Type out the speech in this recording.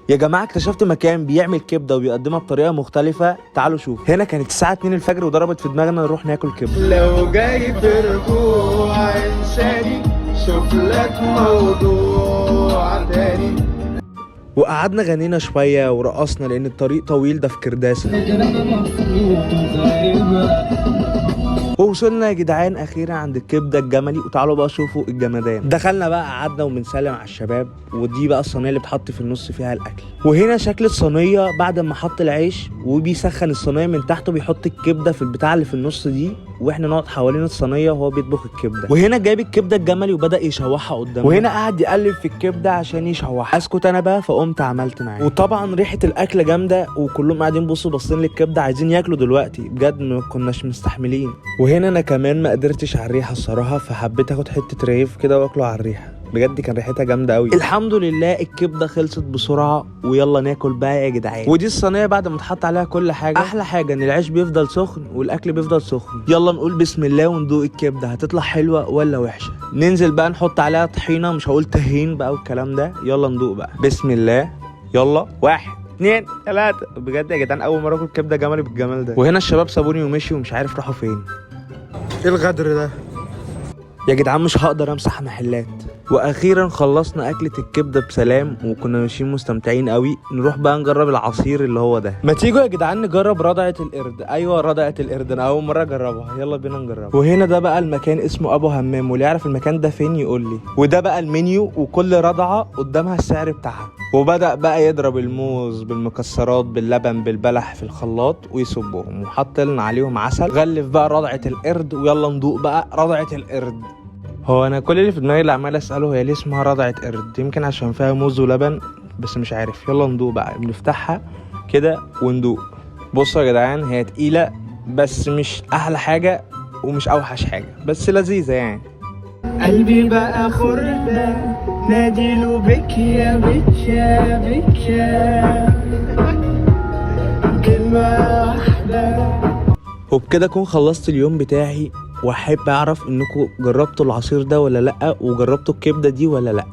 يا جماعه اكتشفت مكان بيعمل كبده وبيقدمها بطريقه مختلفه، تعالوا شوف. هنا كانت الساعه 2 الفجر وضربت في دماغنا نروح ناكل كبده. لو جاي في رجوع انساني شوف لك موضوع تاني. وقعدنا غنينا شويه ورقصنا لان الطريق طويل ده في كرداسه. ووصلنا يا جدعان اخيرا عند الكبده الجملي، وتعالوا بقى شوفوا الجمدان. دخلنا بقى قعدنا وبنسلم على الشباب، ودي بقى الصينيه اللي بتحط في النص فيها الاكل. وهنا شكل الصينيه بعد ما حط العيش وبيسخن الصينيه من تحت وبيحط الكبده في البتاع اللي في النص دي، واحنا نقعد حوالين الصينيه وهو بيطبخ الكبده. وهنا جايب الكبده الجملي وبدا يشوحها قدامنا، وهنا قعد يقلب في الكبده عشان يشوحها. اسكت انا بقى فقمت عملت معاه. وطبعا ريحه الاكل جامده وكلهم قاعدين بصوا باصين للكبده عايزين ياكلوا دلوقتي، بجد ما كناش مستحملين. وهنا انا كمان ما قدرتش على الريحه الصراحه، فحبيت اخد حته رغيف كده واكله على الريحه، بجد كان ريحتها جامده قوي. الحمد لله الكبده خلصت بسرعه، ويلا ناكل بقى يا جدعان. ودي الصينيه بعد ما اتحط عليها كل حاجه. احلى حاجه ان العيش بيفضل سخن والاكل بيفضل سخن. يلا نقول بسم الله وندوق الكبده، هتطلع حلوه ولا وحشه؟ ننزل بقى نحط عليها طحينه، مش هقول طحين بقى والكلام ده. يلا ندوق بقى، بسم الله. يلا 1 2 3. بجد يا جدعان اول مره اكل كبده جملي بالجمال ده. وهنا الشباب سابوني ومشيوا ومش عارف راحوا فين. ايه الغدر ده يا جدعان؟ مش هقدر امسح محلات. واخيرا خلصنا اكلة الكبده بسلام وكنا ماشيين مستمتعين قوي. نروح بقى نجرب العصير اللي هو ده. ما تيجوا يا جدعان نجرب رضعة القرد. ايوه رضعة القرد، انا اول مره اجربها، يلا بينا نجربها. وهنا ده بقى المكان اسمه ابو همام، واللي يعرف المكان ده فين يقول لي. وده بقى المنيو، وكل رضعة قدامها السعر بتاعها. وبدأ بقى يضرب الموز بالمكسرات باللبن بالبلح في الخلاط ويصبهم، وحط لنا عليهم عسل. غلف بقى رضعة القرد ويلا ندوق بقى رضعة القرد. هو انا كل اللي في دماغي اللي عمال اساله هي ليه اسمها رضعة قرد؟ يمكن عشان فيها موز ولبن، بس مش عارف. يلا ندوق بقى، بنفتحها كده وندوق. بصوا يا جدعان هي تقيله بس مش احلى حاجه ومش اوحش حاجه، بس لذيذه يعني. قلبي بقى خردة ناديله بك يا بك يا بك يا كلمة واحدة. وبكده اكون خلصت اليوم بتاعي، واحب اعرف انكم جربتوا العصير ده ولا لا، وجربتوا الكبده دي ولا لا.